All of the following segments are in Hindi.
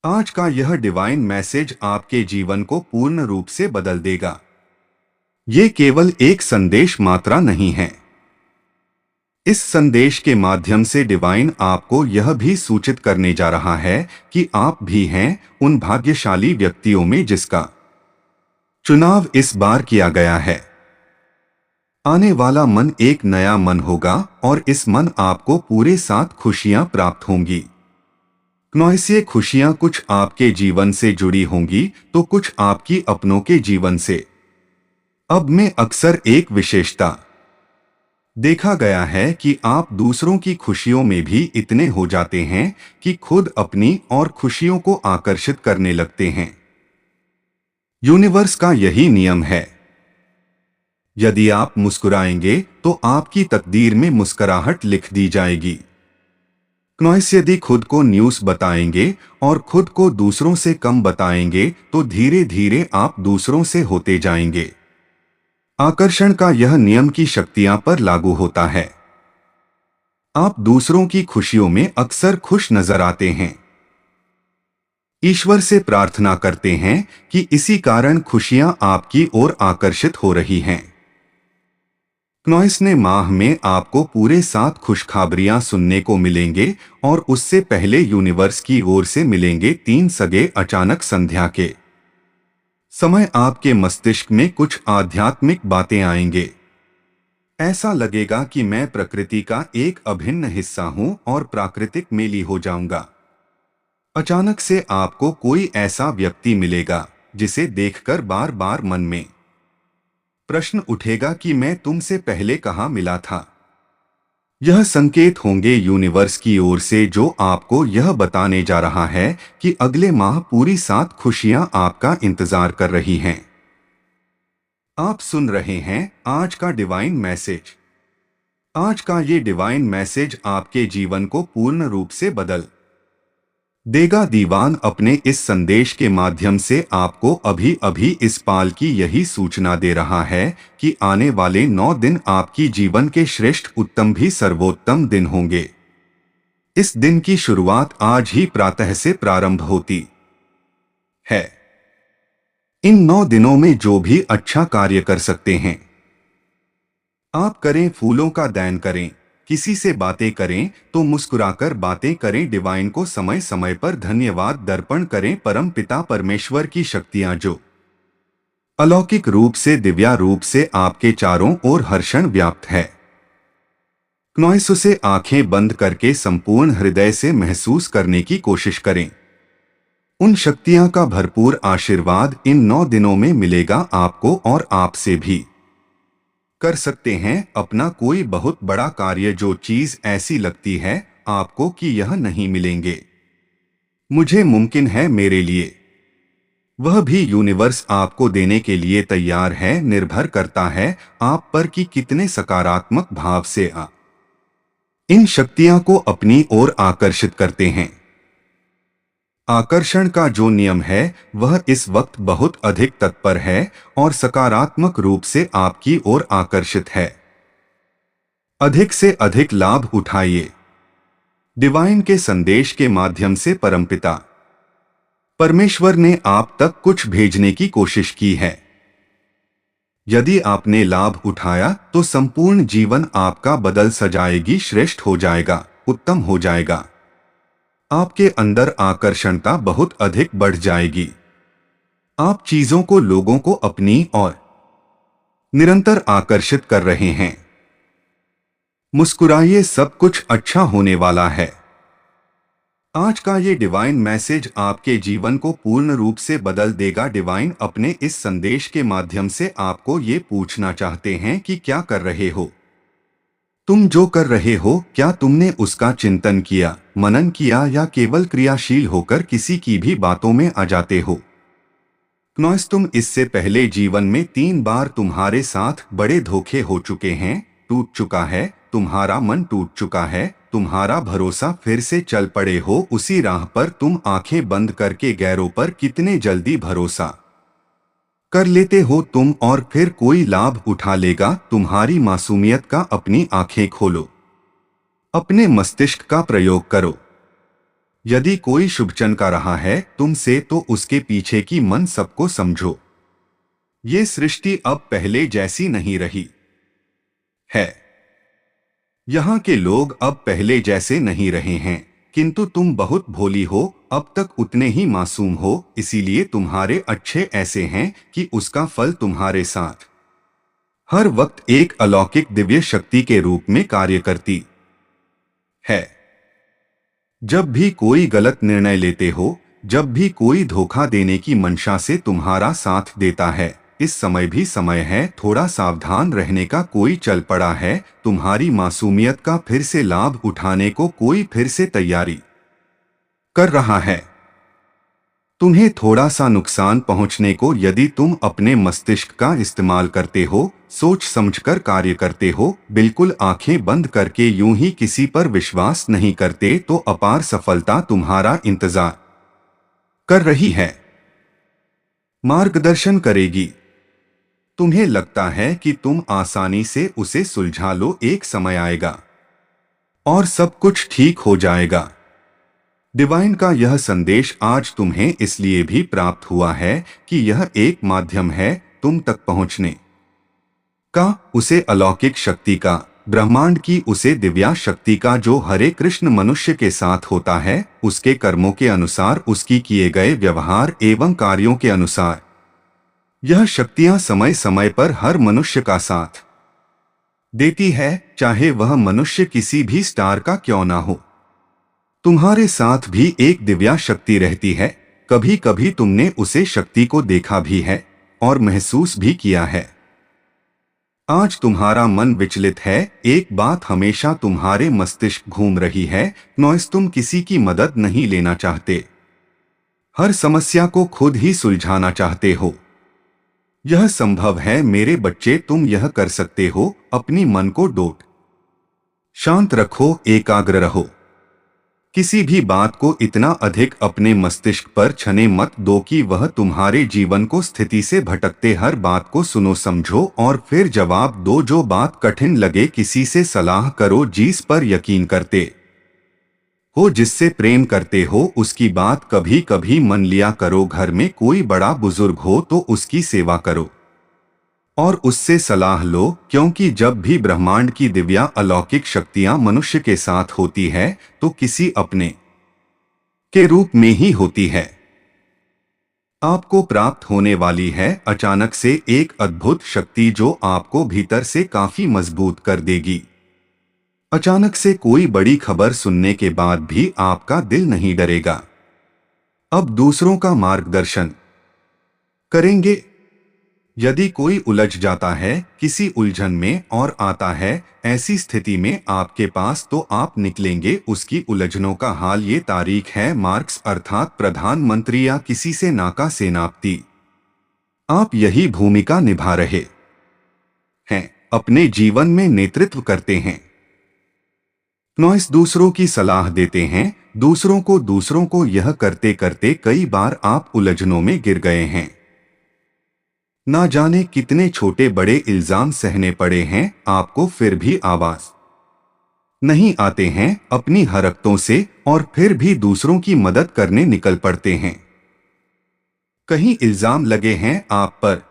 आज का यह डिवाइन मैसेज आपके जीवन को पूर्ण रूप से बदल देगा। ये केवल एक संदेश मात्रा नहीं है। इस संदेश के माध्यम से डिवाइन आपको यह भी सूचित करने जा रहा है कि आप भी हैं उन भाग्यशाली व्यक्तियों में जिसका चुनाव इस बार किया गया है। आने वाला मन एक नया मन होगा और इस मन आपको पूरे साथ खुशियां प्राप्त होंगी। ये खुशियां कुछ आपके जीवन से जुड़ी होंगी तो कुछ आपकी अपनों के जीवन से। अब में अक्सर एक विशेषता देखा गया है कि आप दूसरों की खुशियों में भी इतने हो जाते हैं कि खुद अपनी और खुशियों को आकर्षित करने लगते हैं। यूनिवर्स का यही नियम है। यदि आप मुस्कुराएंगे तो आपकी तकदीर में मुस्कुराहट लिख दी जाएगी। यदि खुद को न्यूज़ बताएंगे और खुद को दूसरों से कम बताएंगे तो धीरे धीरे आप दूसरों से होते जाएंगे। आकर्षण का यह नियम की शक्तियां पर लागू होता है। आप दूसरों की खुशियों में अक्सर खुश नजर आते हैं। ईश्वर से प्रार्थना करते हैं कि इसी कारण खुशियां आपकी ओर आकर्षित हो रही हैं। ने माह में आपको पूरे 7 खुशखबरियां सुनने को मिलेंगे और उससे पहले यूनिवर्स की ओर से मिलेंगे 3 सगे अचानक संध्या के समय आपके मस्तिष्क में कुछ आध्यात्मिक बातें आएंगे। ऐसा लगेगा कि मैं प्रकृति का एक अभिन्न हिस्सा हूं और प्राकृतिक मेली हो जाऊंगा। अचानक से आपको कोई ऐसा व्यक्ति मिलेगा जिसे देखकर बार बार मन में प्रश्न उठेगा कि मैं तुमसे पहले कहाँ मिला था। यह संकेत होंगे यूनिवर्स की ओर से जो आपको यह बताने जा रहा है कि अगले माह पूरी 7 खुशियां आपका इंतजार कर रही हैं। आप सुन रहे हैं आज का डिवाइन मैसेज। आज का ये डिवाइन मैसेज आपके जीवन को पूर्ण रूप से बदल देगा। दीवान अपने इस संदेश के माध्यम से आपको अभी अभी इस पाल की यही सूचना दे रहा है कि आने वाले 9 दिन आपकी जीवन के श्रेष्ठ उत्तम भी सर्वोत्तम दिन होंगे। इस दिन की शुरुआत आज ही प्रातः से प्रारंभ होती है। इन 9 दिनों में जो भी अच्छा कार्य कर सकते हैं आप करें। फूलों का दान करें, किसी से बातें करें तो मुस्कुराकर बातें करें, डिवाइन को समय समय पर धन्यवाद दर्पण करें। परम पिता परमेश्वर की शक्तियां जो अलौकिक रूप से दिव्या रूप से आपके चारों ओर हर्षण व्याप्त है। से आंखें बंद करके संपूर्ण हृदय से महसूस करने की कोशिश करें। उन शक्तियां का भरपूर आशीर्वाद इन 9 दिनों में मिलेगा आपको और आपसे भी कर सकते हैं अपना कोई बहुत बड़ा कार्य। जो चीज ऐसी लगती है आपको कि यह नहीं मिलेंगे मुझे मुमकिन है मेरे लिए, वह भी यूनिवर्स आपको देने के लिए तैयार है। निर्भर करता है आप पर कि कितने सकारात्मक भाव से आप इन शक्तियां को अपनी ओर आकर्षित करते हैं। आकर्षण का जो नियम है वह इस वक्त बहुत अधिक तत्पर है और सकारात्मक रूप से आपकी ओर आकर्षित है। अधिक से अधिक लाभ उठाइए। डिवाइन के संदेश के माध्यम से परमपिता परमेश्वर ने आप तक कुछ भेजने की कोशिश की है। यदि आपने लाभ उठाया तो संपूर्ण जीवन आपका बदल सजाएगी, श्रेष्ठ हो जाएगा, उत्तम हो जाएगा। आपके अंदर आकर्षणता बहुत अधिक बढ़ जाएगी। आप चीजों को, लोगों को अपनी ओर निरंतर आकर्षित कर रहे हैं। मुस्कुराइए, सब कुछ अच्छा होने वाला है। आज का ये डिवाइन मैसेज आपके जीवन को पूर्ण रूप से बदल देगा। डिवाइन अपने इस संदेश के माध्यम से आपको ये पूछना चाहते हैं कि क्या कर रहे हो तुम। जो कर रहे हो क्या तुमने उसका चिंतन किया, मनन किया या केवल क्रियाशील होकर किसी की भी बातों में आ जाते हो। तुम इससे पहले जीवन में 3 बार तुम्हारे साथ बड़े धोखे हो चुके हैं। टूट चुका है, तुम्हारा मन टूट चुका है, तुम्हारा भरोसा फिर से चल पड़े हो उसी राह पर। तुम आंखें बंद करके गैरों पर कितने जल्दी भरोसा कर लेते हो तुम और फिर कोई लाभ उठा लेगा तुम्हारी मासूमियत का। अपनी आंखें खोलो, अपने मस्तिष्क का प्रयोग करो। यदि कोई शुभ चमका रहा है तुमसे तो उसके पीछे की मन सबको समझो। ये सृष्टि अब पहले जैसी नहीं रही है। यहाँ के लोग अब पहले जैसे नहीं रहे हैं, किंतु तुम बहुत भोली हो, अब तक उतने ही मासूम हो, इसीलिए तुम्हारे अच्छे ऐसे हैं कि उसका फल तुम्हारे साथ हर वक्त एक अलौकिक दिव्य शक्ति के रूप में कार्य करती है। जब भी कोई गलत निर्णय लेते हो, जब भी कोई धोखा देने की मंशा से तुम्हारा साथ देता है, इस समय भी समय है, थोड़ा सावधान रहने का। कोई चल पड़ा है तुम्हारी मासूमियत का फिर से लाभ उठाने को, कोई फिर से तैयारी कर रहा है तुम्हें थोड़ा सा नुकसान पहुंचने को। यदि तुम अपने मस्तिष्क का इस्तेमाल करते हो, सोच समझकर कार्य करते हो, बिल्कुल आंखें बंद करके यूं ही किसी पर विश्वास नहीं करते, तो अपार सफलता तुम्हारा इंतजार कर रही है, मार्गदर्शन करेगी। तुम्हें लगता है कि तुम आसानी से उसे सुलझा लो, एक समय आएगा और सब कुछ ठीक हो जाएगा। डिवाइन का यह संदेश आज तुम्हें इसलिए भी प्राप्त हुआ है कि यह एक माध्यम है तुम तक पहुंचने का, उसे अलौकिक शक्ति का, ब्रह्मांड की उसे दिव्या शक्ति का, जो हरे कृष्ण मनुष्य के साथ होता है, उसके कर्मों के अनुसार, उसकी किए गए व्यवहार एवं कार्यों के अनुसार। यह शक्तियां समय समय पर हर मनुष्य का साथ देती है, चाहे वह मनुष्य किसी भी स्टार का क्यों ना हो। तुम्हारे साथ भी एक दिव्या शक्ति रहती है। कभी कभी तुमने उसे शक्ति को देखा भी है और महसूस भी किया है। आज तुम्हारा मन विचलित है, एक बात हमेशा तुम्हारे मस्तिष्क घूम रही है, नॉइस, तुम किसी की मदद नहीं लेना चाहते, हर समस्या को खुद ही सुलझाना चाहते हो। यह संभव है मेरे बच्चे, तुम यह कर सकते हो। अपनी मन को डोट शांत रखो, एकाग्र रहो। किसी भी बात को इतना अधिक अपने मस्तिष्क पर छने मत दो कि वह तुम्हारे जीवन को स्थिति से भटकते। हर बात को सुनो, समझो और फिर जवाब दो। जो बात कठिन लगे, किसी से सलाह करो जिस पर यकीन करते हो, जिससे प्रेम करते हो, उसकी बात कभी कभी मन लिया करो। घर में कोई बड़ा बुजुर्ग हो तो उसकी सेवा करो और उससे सलाह लो, क्योंकि जब भी ब्रह्मांड की दिव्या अलौकिक शक्तियां मनुष्य के साथ होती है तो किसी अपने के रूप में ही होती है। आपको प्राप्त होने वाली है अचानक से एक अद्भुत शक्ति, जो आपको भीतर से काफी मजबूत कर देगी। अचानक से कोई बड़ी खबर सुनने के बाद भी आपका दिल नहीं डरेगा। अब दूसरों का मार्गदर्शन करेंगे। यदि कोई उलझ जाता है किसी उलझन में और आता है ऐसी स्थिति में आपके पास, तो आप निकलेंगे उसकी उलझनों का हाल। ये तारीख है मार्क्स अर्थात प्रधानमंत्री या किसी से नाका सेनापति। आप यही भूमिका निभा रहे हैं, अपने जीवन में नेतृत्व करते हैं। नॉइस, दूसरों की सलाह देते हैं, दूसरों को यह करते करते कई बार आप उलझनों में गिर गए हैं। ना जाने कितने छोटे बड़े इल्जाम सहने पड़े हैं आपको, फिर भी आवाज नहीं आते हैं अपनी हरकतों से, और फिर भी दूसरों की मदद करने निकल पड़ते हैं। कहीं इल्जाम लगे हैं आप पर,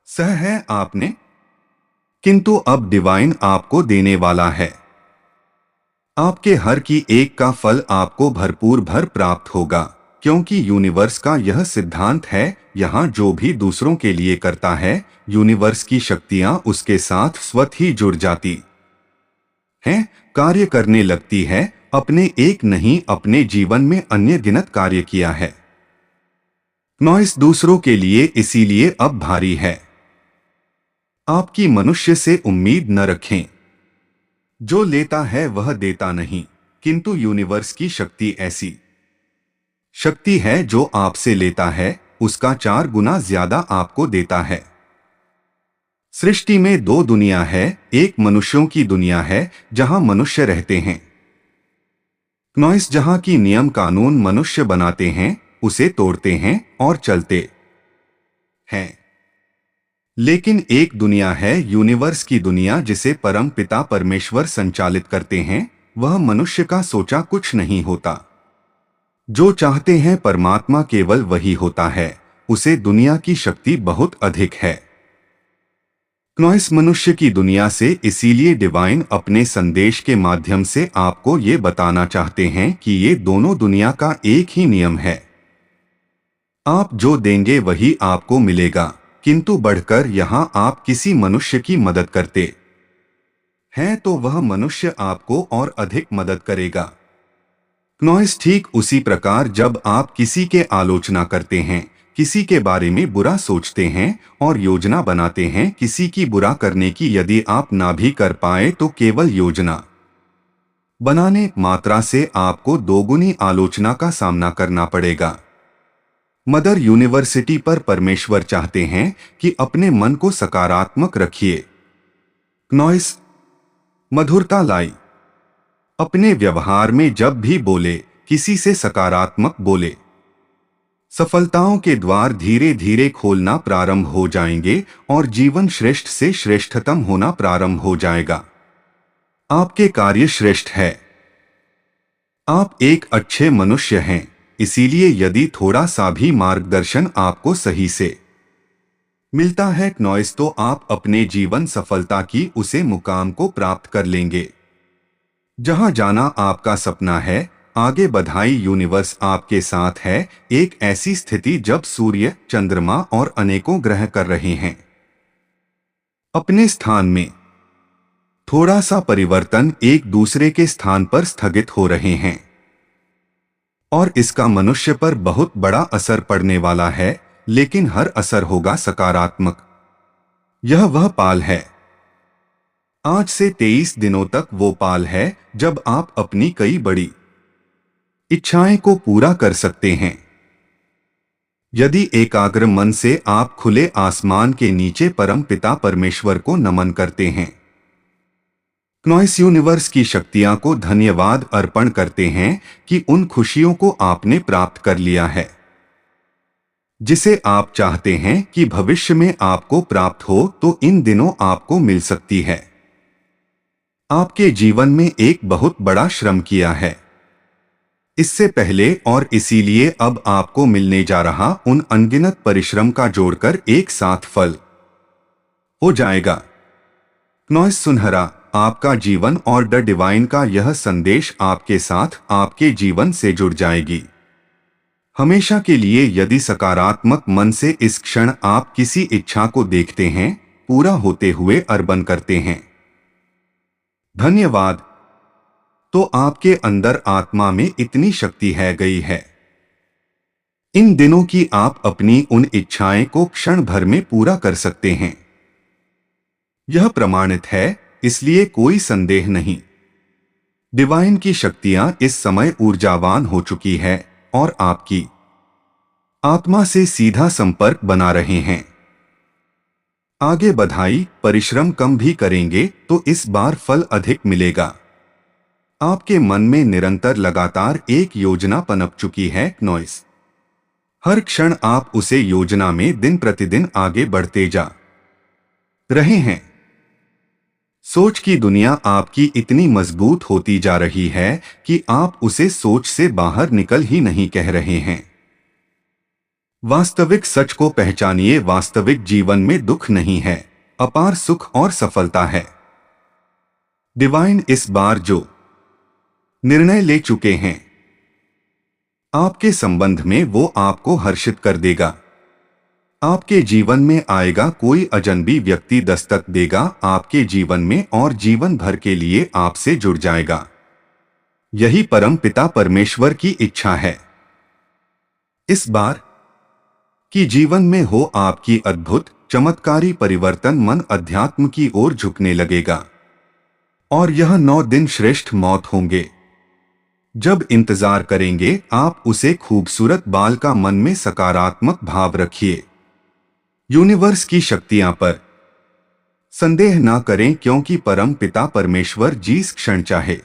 सह है आपने, किंतु अब डिवाइन आपको देने वाला है। आपके हर की एक का फल आपको भरपूर भर प्राप्त होगा, क्योंकि यूनिवर्स का यह सिद्धांत है, यहाँ जो भी दूसरों के लिए करता है, यूनिवर्स की शक्तियाँ उसके साथ स्वतः ही जुड़ जाती हैं, कार्य करने लगती है। अपने एक नहीं, अपने जीवन में अन्य गिनत कार्य किया है नॉइस दूसरों के लिए, इसीलिए अब भारी है। आपकी मनुष्य से उम्मीद न रखें, जो लेता है वह देता नहीं, किंतु यूनिवर्स की शक्ति ऐसी शक्ति है जो आपसे लेता है उसका 4 गुना ज्यादा आपको देता है। सृष्टि में 2 दुनिया है, एक मनुष्यों की दुनिया है जहां मनुष्य रहते हैं, नॉइस, जहां की नियम कानून मनुष्य बनाते हैं, उसे तोड़ते हैं और चलते हैं। लेकिन एक दुनिया है यूनिवर्स की दुनिया, जिसे परम पिता परमेश्वर संचालित करते हैं। वह मनुष्य का सोचा कुछ नहीं होता, जो चाहते हैं परमात्मा केवल वही होता है, उसे दुनिया की शक्ति बहुत अधिक है। क्नॉइस मनुष्य की दुनिया से इसीलिए डिवाइन अपने संदेश के माध्यम से आपको ये बताना चाहते हैं कि ये दोनों दुनिया का एक ही नियम है। आप जो देंगे वही आपको मिलेगा, किंतु बढ़कर यहाँ आप किसी मनुष्य की मदद करते हैं तो वह मनुष्य आपको और अधिक मदद करेगा। क्नॉइस ठीक उसी प्रकार जब आप किसी के आलोचना करते हैं, किसी के बारे में बुरा सोचते हैं और योजना बनाते हैं किसी की बुरा करने की, यदि आप ना भी कर पाए तो केवल योजना बनाने मात्रा से आपको दोगुनी आलोचना का सामना करना पड़ेगा। मदर यूनिवर्सिटी पर परमेश्वर चाहते हैं कि अपने मन को सकारात्मक रखिए। क्नॉइस मधुरता लाई। अपने व्यवहार में जब भी बोले, किसी से सकारात्मक बोले। सफलताओं के द्वार धीरे धीरे खोलना प्रारंभ हो जाएंगे और जीवन श्रेष्ठ से श्रेष्ठतम होना प्रारंभ हो जाएगा। आपके कार्य श्रेष्ठ है। आप एक अच्छे मनुष्य हैं, इसीलिए यदि थोड़ा सा भी मार्गदर्शन आपको सही से मिलता है क्नॉइस, तो आप अपने जीवन सफलता की उसे मुकाम को प्राप्त कर लेंगे जहां जाना आपका सपना है। आगे बधाई, यूनिवर्स आपके साथ है। एक ऐसी स्थिति जब सूर्य, चंद्रमा और अनेकों ग्रह कर रहे हैं अपने स्थान में थोड़ा सा परिवर्तन, एक दूसरे के स्थान पर स्थगित हो रहे हैं और इसका मनुष्य पर बहुत बड़ा असर पड़ने वाला है, लेकिन हर असर होगा सकारात्मक। यह वह पाल है, आज से 23 दिनों तक वो पाल है जब आप अपनी कई बड़ी इच्छाएं को पूरा कर सकते हैं। यदि एकाग्र मन से आप खुले आसमान के नीचे परम पिता परमेश्वर को नमन करते हैं, क्नॉइस यूनिवर्स की शक्तियां को धन्यवाद अर्पण करते हैं कि उन खुशियों को आपने प्राप्त कर लिया है जिसे आप चाहते हैं कि भविष्य में आपको प्राप्त हो, तो इन दिनों आपको मिल सकती है। आपके जीवन में एक बहुत बड़ा श्रम किया है इससे पहले, और इसीलिए अब आपको मिलने जा रहा उन अनगिनत परिश्रम का जोड़कर एक साथ फल हो जाएगा। क्नॉइस सुनहरा, आपका जीवन और द डिवाइन का यह संदेश आपके साथ आपके जीवन से जुड़ जाएगी हमेशा के लिए। यदि सकारात्मक मन से इस क्षण आप किसी इच्छा को देखते हैं पूरा होते हुए अर्पण करते हैं, धन्यवाद, तो आपके अंदर आत्मा में इतनी शक्ति है गई है इन दिनों की आप अपनी उन इच्छाएं को क्षण भर में पूरा कर सकते हैं। यह प्रमाणित है, इसलिए कोई संदेह नहीं। डिवाइन की शक्तियां इस समय ऊर्जावान हो चुकी है और आपकी आत्मा से सीधा संपर्क बना रहे हैं। आगे बधाई, परिश्रम कम भी करेंगे तो इस बार फल अधिक मिलेगा। आपके मन में निरंतर लगातार एक योजना पनप चुकी है क्नॉइस। हर क्षण आप उसे योजना में दिन प्रतिदिन आगे बढ़ते जा रहे हैं। सोच की दुनिया आपकी इतनी मजबूत होती जा रही है कि आप उसे सोच से बाहर निकल ही नहीं कह रहे हैं। वास्तविक सच को पहचानिए, वास्तविक जीवन में दुख नहीं है, अपार सुख और सफलता है। डिवाइन इस बार जो निर्णय ले चुके हैं आपके संबंध में, वो आपको हर्षित कर देगा। आपके जीवन में आएगा कोई अजनबी व्यक्ति, दस्तक देगा आपके जीवन में और जीवन भर के लिए आपसे जुड़ जाएगा। यही परम पिता परमेश्वर की इच्छा है इस बार कि जीवन में हो आपकी अद्भुत चमत्कारी परिवर्तन। मन अध्यात्म की ओर झुकने लगेगा और यह 9 दिन श्रेष्ठ मौत होंगे। जब इंतजार करेंगे आप उसे खूबसूरत बाल का मन में सकारात्मक भाव रखिए। यूनिवर्स की शक्तियां पर संदेह ना करें, क्योंकि परम पिता परमेश्वर जिस क्षण चाहे